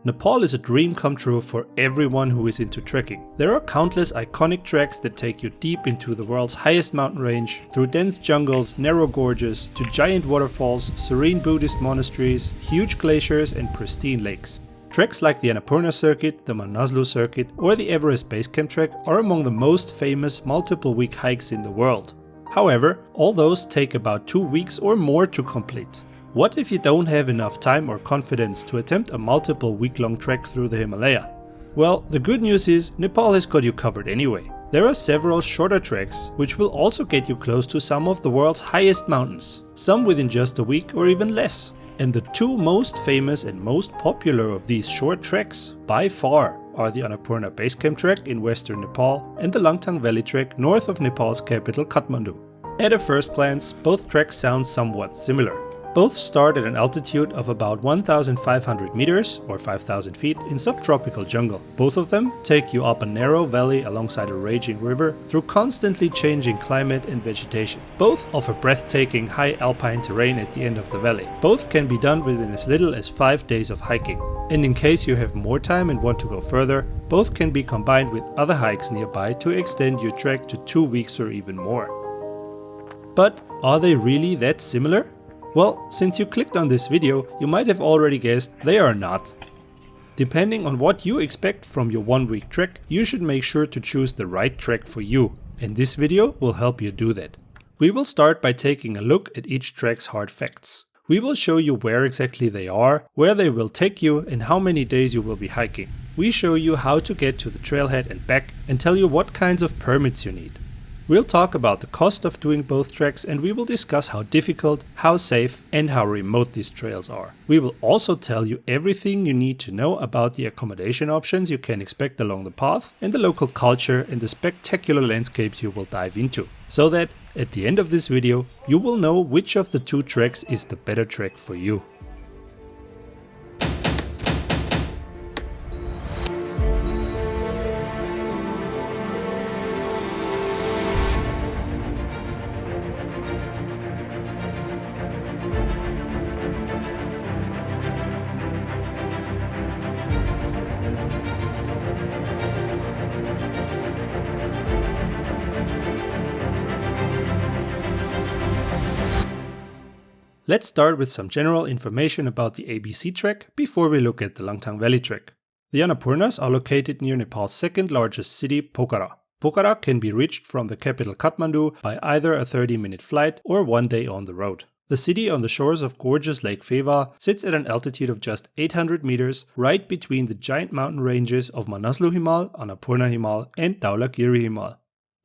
Nepal is a dream come true for everyone who is into trekking. There are countless iconic treks that take you deep into the world's highest mountain range, through dense jungles, narrow gorges, to giant waterfalls, serene Buddhist monasteries, huge glaciers and pristine lakes. Treks like the Annapurna Circuit, the Manaslu Circuit or the Everest Base Camp Trek are among the most famous multiple-week hikes in the world. However, all those take about 2 weeks or more to complete. What if you don't have enough time or confidence to attempt a multiple week-long trek through the Himalaya? Well, the good news is Nepal has got you covered anyway. There are several shorter treks which will also get you close to some of the world's highest mountains, some within just a week or even less. And the two most famous and most popular of these short treks, by far, are the Annapurna Base Camp Trek in western Nepal and the Langtang Valley Trek north of Nepal's capital Kathmandu. At a first glance, both treks sound somewhat similar. Both start at an altitude of about 1,500 meters or 5,000 feet in subtropical jungle. Both of them take you up a narrow valley alongside a raging river through constantly changing climate and vegetation. Both offer breathtaking high alpine terrain at the end of the valley. Both can be done within as little as 5 days of hiking. And in case you have more time and want to go further, both can be combined with other hikes nearby to extend your trek to 2 weeks or even more. But are they really that similar? Well, since you clicked on this video, you might have already guessed they are not. Depending on what you expect from your 1 week trek, you should make sure to choose the right trek for you, and this video will help you do that. We will start by taking a look at each trek's hard facts. We will show you where exactly they are, where they will take you and how many days you will be hiking. We show you how to get to the trailhead and back and tell you what kinds of permits you need. We'll talk about the cost of doing both treks and we will discuss how difficult, how safe and how remote these trails are. We will also tell you everything you need to know about the accommodation options you can expect along the path and the local culture and the spectacular landscapes you will dive into. So that at the end of this video you will know which of the two treks is the better trek for you. Let's start with some general information about the ABC Trek before we look at the Langtang Valley Trek. The Annapurnas are located near Nepal's second largest city, Pokhara. Pokhara can be reached from the capital Kathmandu by either a 30-minute flight or 1 day on the road. The city on the shores of gorgeous Lake Phewa sits at an altitude of just 800 meters, right between the giant mountain ranges of Manaslu Himal, Annapurna Himal and Dhaulagiri Himal.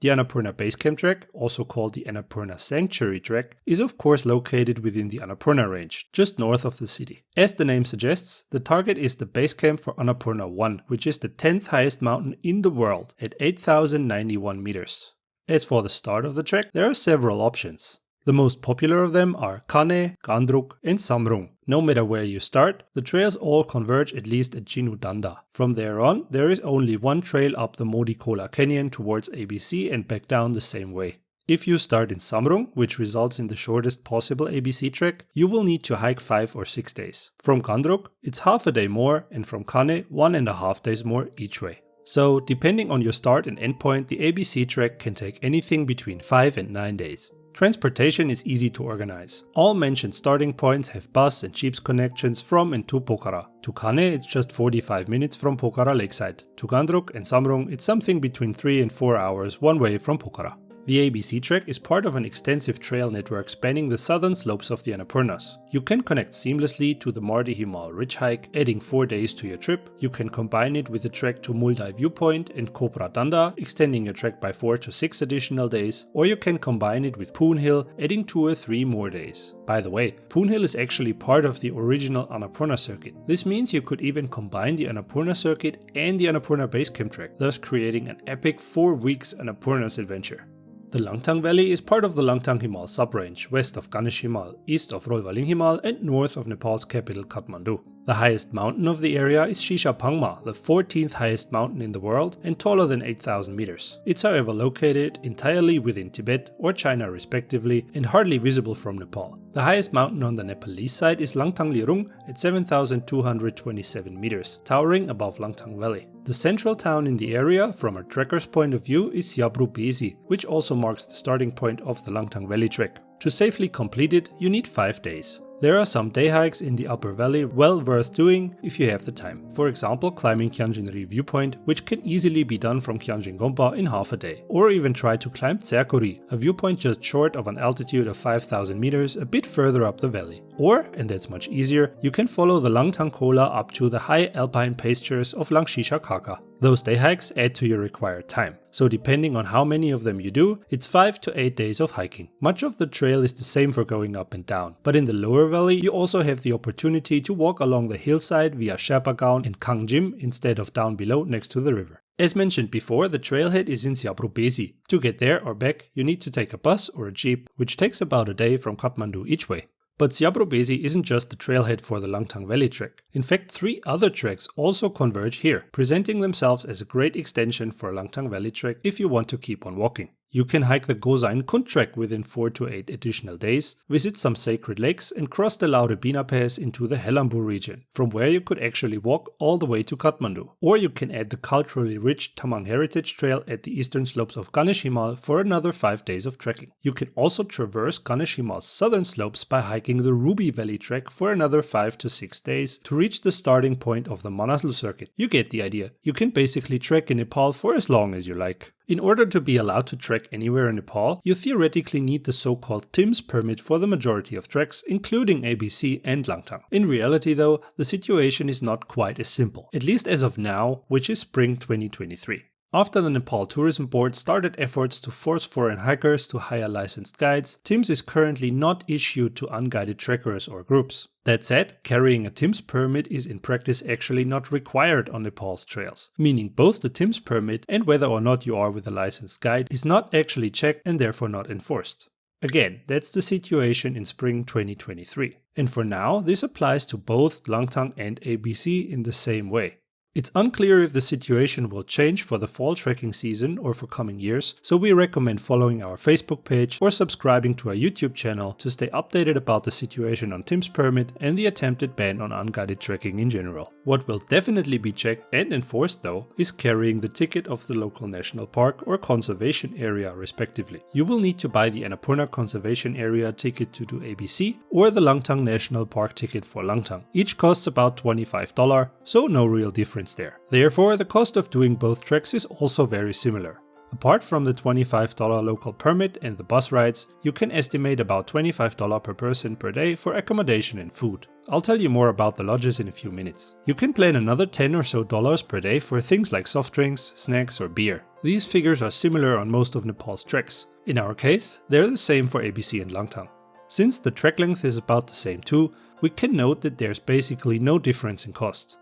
The Annapurna Base Camp Trek, also called the Annapurna Sanctuary Trek, is of course located within the Annapurna range, just north of the city. As the name suggests, the target is the base camp for Annapurna 1, which is the 10th highest mountain in the world at 8,091 meters. As for the start of the trek, there are several options. The most popular of them are Kane, Gandruk and Samrung. No matter where you start, the trails all converge at least at Jinudanda. From there on, there is only one trail up the Modikola Canyon towards ABC and back down the same way. If you start in Samrung, which results in the shortest possible ABC trek, you will need to hike 5 or 6 days. From Gandruk, it's half a day more, and from Kane, 1.5 days more each way. So, depending on your start and end point, the ABC trek can take anything between 5 and 9 days. Transportation is easy to organize. All mentioned starting points have bus and jeeps connections from and to Pokhara. To Kane it's just 45 minutes from Pokhara lakeside. To Gandruk and Samrung it's something between 3 and 4 hours one way from Pokhara. The ABC Trek is part of an extensive trail network spanning the southern slopes of the Annapurnas. You can connect seamlessly to the Mardi Himal Ridge Hike, adding 4 days to your trip. You can combine it with a trek to Muldai Viewpoint and Kopra Danda, extending your trek by 4 to 6 additional days, or you can combine it with Poon Hill, adding 2 or 3 more days. By the way, Poon Hill is actually part of the original Annapurna Circuit. This means you could even combine the Annapurna Circuit and the Annapurna Base Camp Trek, thus creating an epic 4 weeks Annapurnas adventure. The Langtang Valley is part of the Langtang Himal subrange, west of Ganesh Himal, east of Rolvaling Himal and north of Nepal's capital Kathmandu. The highest mountain of the area is Shishapangma, the 14th highest mountain in the world and taller than 8,000 meters. It's however located entirely within Tibet or China respectively and hardly visible from Nepal. The highest mountain on the Nepalese side is Langtang at 7,227 meters, towering above Langtang Valley. The central town in the area, from a trekker's point of view, is Siabru Besi, which also marks the starting point of the Langtang Valley Trek. To safely complete it, you need 5 days. There are some day hikes in the upper valley well worth doing if you have the time. For example, climbing Kyanjin-ri viewpoint, which can easily be done from Kyanjin-gompa in half a day. Or even try to climb CIrcuit, a viewpoint just short of an altitude of 5,000 meters a bit further up the valley. Or, and that's much easier, you can follow the Langtang Kola up to the high alpine pastures of Langshisha Kaka. Those day hikes add to your required time. So depending on how many of them you do, it's 5 to 8 days of hiking. Much of the trail is the same for going up and down, but in the lower valley you also have the opportunity to walk along the hillside via Sherpagaon and Kangjim instead of down below next to the river. As mentioned before, the trailhead is in Siabru Besi. To get there or back, you need to take a bus or a jeep, which takes about a day from Kathmandu each way. But Siabru Besi isn't just the trailhead for the Langtang Valley Trek. In fact, 3 other treks also converge here, presenting themselves as a great extension for a Langtang Valley Trek if you want to keep on walking. You can hike the Gosain Kund Trek within 4 to 8 additional days, visit some sacred lakes and cross the Laurebina Pass into the Helambu region, from where you could actually walk all the way to Kathmandu. Or you can add the culturally rich Tamang Heritage Trail at the eastern slopes of Ganesh Himal for another 5 days of trekking. You can also traverse Ganesh Himal's southern slopes by hiking the Ruby Valley Trek for another 5 to 6 days to reach the starting point of the Manaslu Circuit. You get the idea. You can basically trek in Nepal for as long as you like. In order to be allowed to trek anywhere in Nepal, you theoretically need the so-called TIMS permit for the majority of treks, including ABC and Langtang. In reality though, the situation is not quite as simple, at least as of now, which is spring 2023. After the Nepal Tourism Board started efforts to force foreign hikers to hire licensed guides, TIMS is currently not issued to unguided trekkers or groups. That said, carrying a TIMS permit is in practice actually not required on Nepal's trails, meaning both the TIMS permit and whether or not you are with a licensed guide is not actually checked and therefore not enforced. Again, that's the situation in spring 2023. And for now, this applies to both Langtang and ABC in the same way. It's unclear if the situation will change for the fall trekking season or for coming years, so we recommend following our Facebook page or subscribing to our YouTube channel to stay updated about the situation on TIMS permit and the attempted ban on unguided trekking in general. What will definitely be checked and enforced though is carrying the ticket of the local national park or conservation area respectively. You will need to buy the Annapurna Conservation Area ticket to do ABC or the Langtang National Park ticket for Langtang. Each costs about $25, so no real difference there. Therefore, the cost of doing both treks is also very similar. Apart from the $25 local permit and the bus rides, you can estimate about $25 per person per day for accommodation and food. I'll tell you more about the lodges in a few minutes. You can plan another $10 or so per day for things like soft drinks, snacks or beer. These figures are similar on most of Nepal's treks. In our case, they're the same for ABC and Langtang. Since the trek length is about the same too, we can note that there's basically no difference in costs.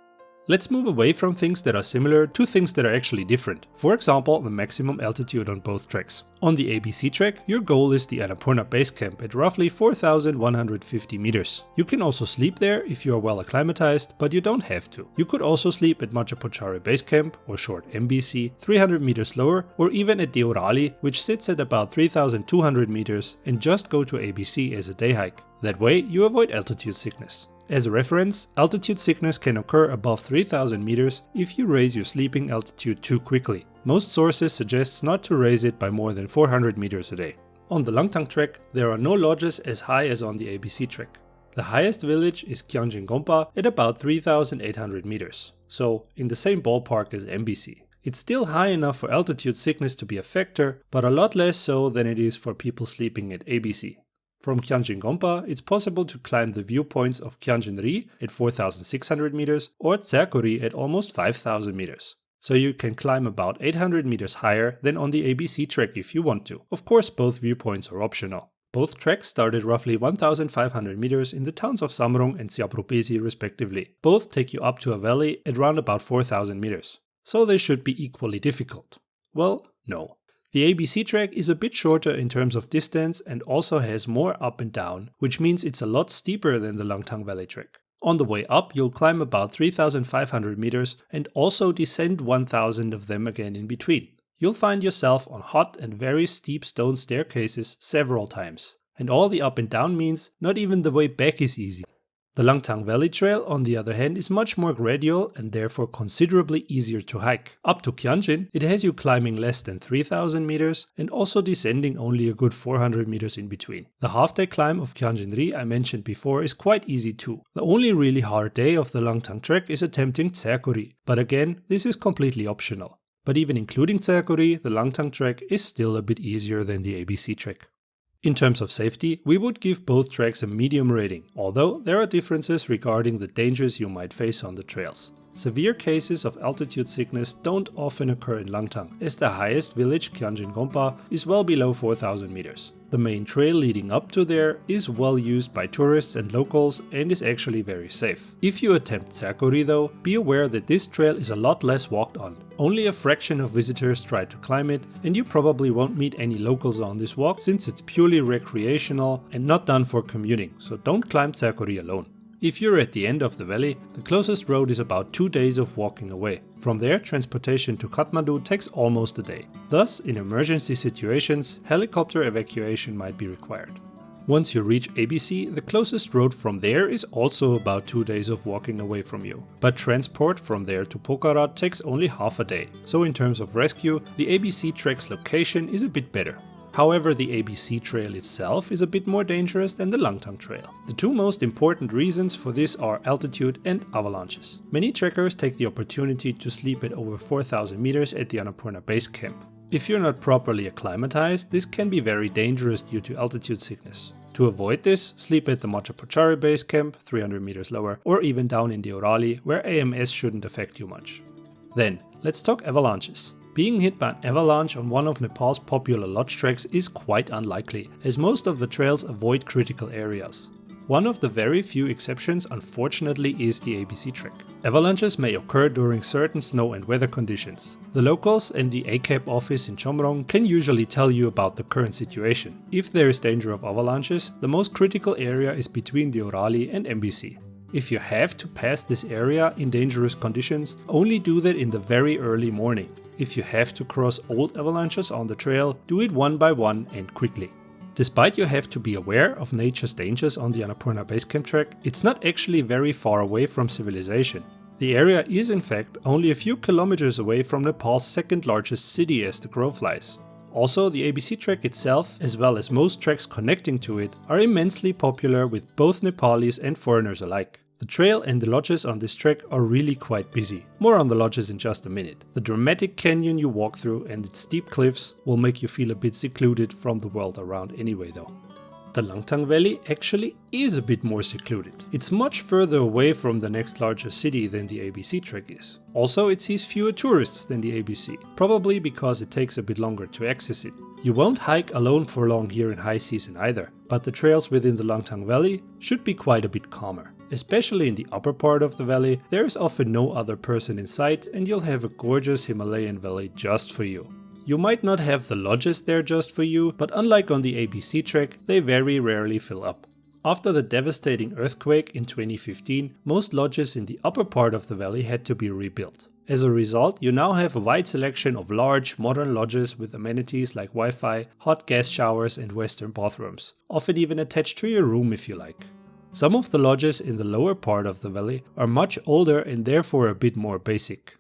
Let's move away from things that are similar to things that are actually different. For example, the maximum altitude on both treks. On the ABC trek, your goal is the Annapurna Base Camp at roughly 4,150 meters. You can also sleep there if you are well acclimatized, but you don't have to. You could also sleep at Machapuchari Base Camp, or short MBC, 300 meters lower, or even at Deorali, which sits at about 3,200 meters, and just go to ABC as a day hike. That way, you avoid altitude sickness. As a reference, altitude sickness can occur above 3000 meters if you raise your sleeping altitude too quickly. Most sources suggest not to raise it by more than 400 meters a day. On the Langtang Trek, there are no lodges as high as on the ABC Trek. The highest village is Kyanjin-gompa at about 3800 meters, so in the same ballpark as MBC. It's still high enough for altitude sickness to be a factor, but a lot less so than it is for people sleeping at ABC. From Kyanjin-gompa, it's possible to climb the viewpoints of Kyanjin-ri at 4,600 meters or CIrcuit at almost 5,000 meters. So you can climb about 800 meters higher than on the ABC Trek if you want to. Of course, both viewpoints are optional. Both treks start at roughly 1,500 meters in the towns of Samrung and Siabru Besi respectively. Both take you up to a valley at around about 4,000 meters. So they should be equally difficult. Well, no. The ABC Trek is a bit shorter in terms of distance and also has more up and down, which means it's a lot steeper than the Langtang Valley Trek. On the way up, you'll climb about 3,500 meters and also descend 1,000 of them again in between. You'll find yourself on hot and very steep stone staircases several times. And all the up and down means not even the way back is easy. The Langtang Valley Trail, on the other hand, is much more gradual and therefore considerably easier to hike. Up to Kyanjin, it has you climbing less than 3,000 meters and also descending only a good 400 meters in between. The half-day climb of Kyanjin-ri I mentioned before is quite easy too. The only really hard day of the Langtang Trek is attempting CIrcuit, but again, this is completely optional. But even including CIrcuit, the Langtang Trek is still a bit easier than the ABC Trek. In terms of safety, we would give both treks a medium rating, although there are differences regarding the dangers you might face on the trails. Severe cases of altitude sickness don't often occur in Langtang, as the highest village, Kyanjin Gompa, is well below 4,000 meters. The main trail leading up to there is well used by tourists and locals and is actually very safe. If you attempt CIrcuit though, be aware that this trail is a lot less walked on. Only a fraction of visitors try to climb it, and you probably won't meet any locals on this walk since it's purely recreational and not done for commuting, so don't climb CIrcuit alone. If you're at the end of the valley, the closest road is about 2 days of walking away. From there, transportation to Kathmandu takes almost a day. Thus, in emergency situations, helicopter evacuation might be required. Once you reach ABC, the closest road from there is also about 2 days of walking away from you. But transport from there to Pokhara takes only half a day, so in terms of rescue, the ABC Trek's location is a bit better. However, the ABC Trail itself is a bit more dangerous than the Langtang Trail. The two most important reasons for this are altitude and avalanches. Many trekkers take the opportunity to sleep at over 4,000 meters at the Annapurna Base Camp. If you're not properly acclimatized, this can be very dangerous due to altitude sickness. To avoid this, sleep at the Machapuchari Base Camp, 300 meters lower, or even down in the Urali, where AMS shouldn't affect you much. Then, let's talk avalanches. Being hit by an avalanche on one of Nepal's popular lodge treks is quite unlikely, as most of the trails avoid critical areas. One of the very few exceptions, unfortunately, is the ABC Trek. Avalanches may occur during certain snow and weather conditions. The locals and the ACAP office in Chomrong can usually tell you about the current situation. If there is danger of avalanches, the most critical area is between the Urali and MBC. If you have to pass this area in dangerous conditions, only do that in the very early morning. If you have to cross old avalanches on the trail, do it one by one and quickly. Despite you have to be aware of nature's dangers on the Annapurna Base Camp Trek, it's not actually very far away from civilization. The area is in fact only a few kilometers away from Nepal's second largest city as the crow flies. Also, the ABC Trek itself, as well as most treks connecting to it, are immensely popular with both Nepalis and foreigners alike. The trail and the lodges on this trek are really quite busy. More on the lodges in just a minute. The dramatic canyon you walk through and its steep cliffs will make you feel a bit secluded from the world around anyway though. The Langtang Valley actually is a bit more secluded. It's much further away from the next largest city than the ABC Trek is. Also, it sees fewer tourists than the ABC, probably because it takes a bit longer to access it. You won't hike alone for long here in high season either, but the trails within the Langtang Valley should be quite a bit calmer. Especially in the upper part of the valley, there is often no other person in sight and you'll have a gorgeous Himalayan valley just for you. You might not have the lodges there just for you, but unlike on the ABC Trek, they very rarely fill up. After the devastating earthquake in 2015, most lodges in the upper part of the valley had to be rebuilt. As a result, you now have a wide selection of large, modern lodges with amenities like Wi-Fi, hot gas showers and Western bathrooms, often even attached to your room if you like. Some of the lodges in the lower part of the valley are much older and therefore a bit more basic.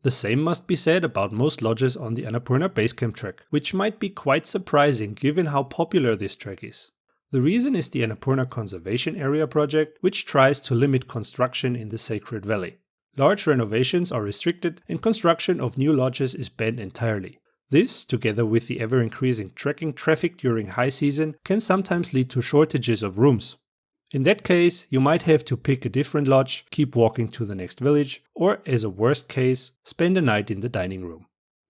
The same must be said about most lodges on the Annapurna Base Camp Trek, which might be quite surprising given how popular this trek is. The reason is the Annapurna Conservation Area project, which tries to limit construction in the sacred valley. Large renovations are restricted and construction of new lodges is banned entirely. This, together with the ever-increasing trekking traffic during high season, can sometimes lead to shortages of rooms. In that case, you might have to pick a different lodge, keep walking to the next village, or as a worst case, spend a night in the dining room.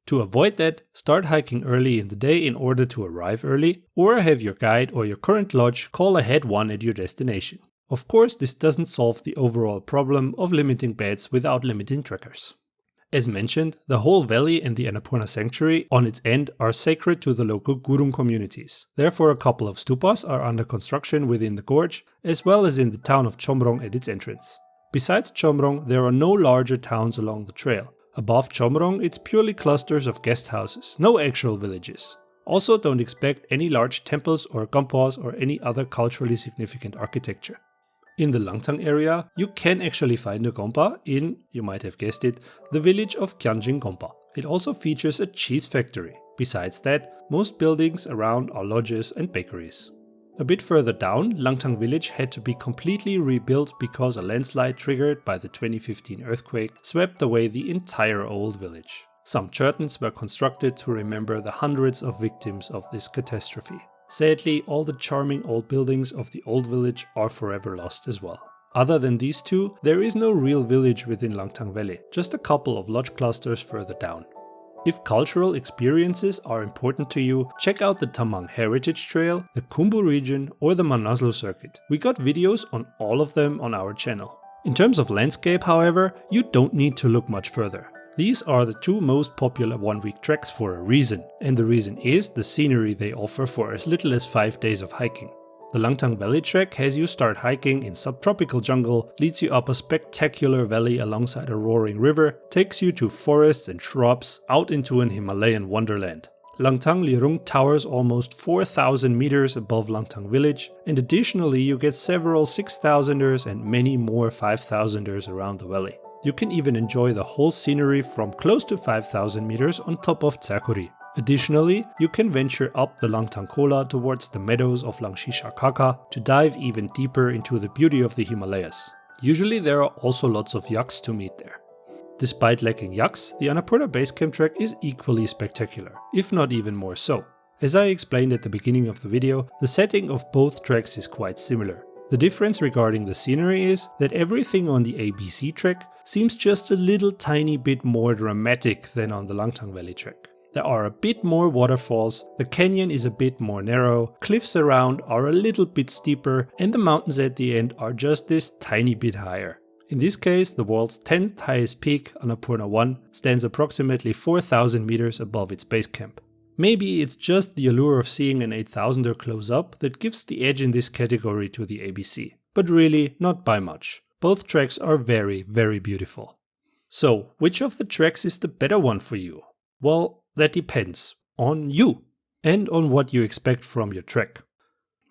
To avoid that, start hiking early in the day in order to arrive early, or have your guide or your current lodge call ahead one at your destination. Of course, this doesn't solve the overall problem of limiting beds without limiting trekkers. As mentioned, the whole valley and the Annapurna Sanctuary on its end are sacred to the local Gurung communities. Therefore, a couple of stupas are under construction within the gorge, as well as in the town of Chomrong at its entrance. Besides Chomrong, there are no larger towns along the trail. Above Chomrong, it's purely clusters of guest houses, no actual villages. Also, don't expect any large temples or gompas or any other culturally significant architecture. In the Langtang area, you can actually find a gompa in, you might have guessed it, the village of Kyanjin Gompa. It also features a cheese factory. Besides that, most buildings around are lodges and bakeries. A bit further down, Langtang village had to be completely rebuilt because a landslide triggered by the 2015 earthquake swept away the entire old village. Some churtons were constructed to remember the hundreds of victims of this catastrophe. Sadly, all the charming old buildings of the old village are forever lost as well. Other than these two, there is no real village within Langtang Valley, just a couple of lodge clusters further down. If cultural experiences are important to you, check out the Tamang Heritage Trail, the Khumbu region or the Manaslu Circuit. We got videos on all of them on our channel. In terms of landscape, however, you don't need to look much further. These are the two most popular one-week treks for a reason, and the reason is the scenery they offer for as little as 5 days of hiking. The Langtang Valley Trek has you start hiking in subtropical jungle, leads you up a spectacular valley alongside a roaring river, takes you to forests and shrubs, out into an Himalayan wonderland. Langtang Lirung towers almost 4,000 meters above Langtang village, and additionally you get several 6,000ers and many more 5,000ers around the valley. You can even enjoy the whole scenery from close to 5,000 meters on top of Tsakuri. Additionally, you can venture up the Langtang Kola towards the meadows of Langshisha Kaka to dive even deeper into the beauty of the Himalayas. Usually there are also lots of yaks to meet there. Despite lacking yaks, the Annapurna Base Camp Trek is equally spectacular, if not even more so. As I explained at the beginning of the video, the setting of both treks is quite similar. The difference regarding the scenery is that everything on the ABC trek seems just a little tiny bit more dramatic than on the Langtang Valley trek. There are a bit more waterfalls, the canyon is a bit more narrow, cliffs around are a little bit steeper, and the mountains at the end are just this tiny bit higher. In this case, the world's 10th highest peak, Annapurna 1, stands approximately 4,000 meters above its base camp. Maybe it's just the allure of seeing an 8,000er close up that gives the edge in this category to the ABC, but really not by much. Both treks are very, very beautiful. So, which of the treks is the better one for you? Well, that depends on you and on what you expect from your trek.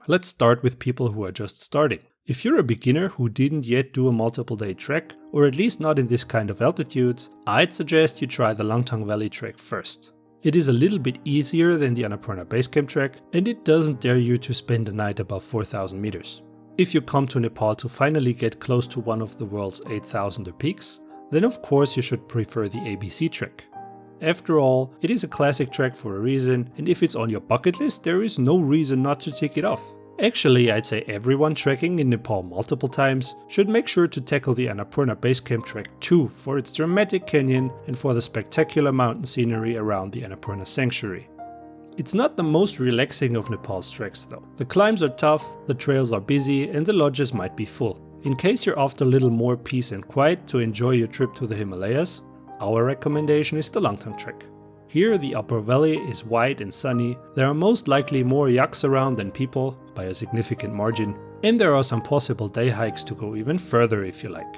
Let's start with people who are just starting. If you're a beginner who didn't yet do a multiple day trek, or at least not in this kind of altitudes, I'd suggest you try the Langtang Valley Trek first. It is a little bit easier than the Annapurna Base Camp Trek, and it doesn't dare you to spend the night above 4,000 meters. If you come to Nepal to finally get close to one of the world's 8,000er peaks, then of course you should prefer the ABC Trek. After all, it is a classic trek for a reason, and if it's on your bucket list, there is no reason not to tick it off. Actually, I'd say everyone trekking in Nepal multiple times should make sure to tackle the Annapurna Base Camp Trek too, for its dramatic canyon and for the spectacular mountain scenery around the Annapurna Sanctuary. It's not the most relaxing of Nepal's treks though. The climbs are tough, the trails are busy, and the lodges might be full. In case you're after a little more peace and quiet to enjoy your trip to the Himalayas, our recommendation is the Langtang Trek. Here the upper valley is wide and sunny, there are most likely more yaks around than people, by a significant margin, and there are some possible day hikes to go even further if you like.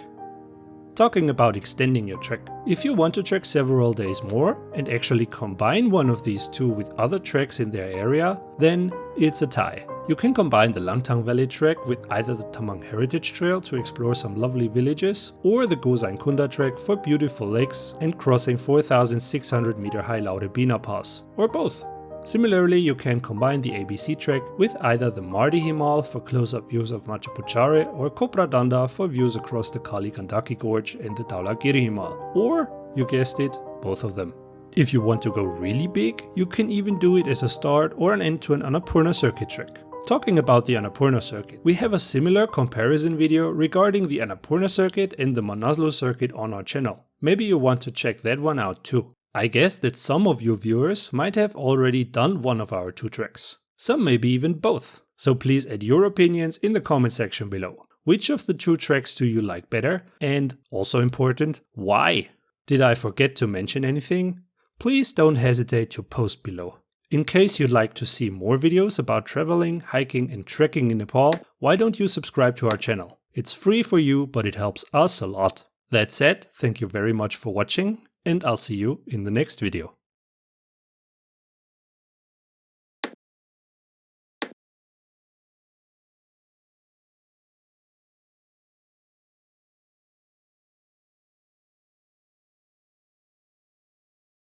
Talking about extending your trek, if you want to trek several days more and actually combine one of these two with other treks in their area, then it's a tie. You can combine the Langtang Valley Trek with either the Tamang Heritage Trail to explore some lovely villages, or the Gosain Kunda Trek for beautiful lakes and crossing 4,600 meter high Laurebina Pass, or both. Similarly, you can combine the ABC Trek with either the Mardi Himal for close-up views of Machu Picchu or Kopra Danda for views across the Kali Gandaki Gorge and the Dhaulagiri Himal, or, you guessed it, both of them. If you want to go really big, you can even do it as a start or an end to an Annapurna Circuit trek. Talking about the Annapurna Circuit, we have a similar comparison video regarding the Annapurna Circuit and the Manaslu Circuit on our channel. Maybe you want to check that one out too. I guess that some of you viewers might have already done one of our two treks. Some maybe even both. So please add your opinions in the comment section below. Which of the two treks do you like better? And, also important, why? Did I forget to mention anything? Please don't hesitate to post below. In case you'd like to see more videos about traveling, hiking and trekking in Nepal, why don't you subscribe to our channel? It's free for you, but it helps us a lot. That said, thank you very much for watching, and I'll see you in the next video.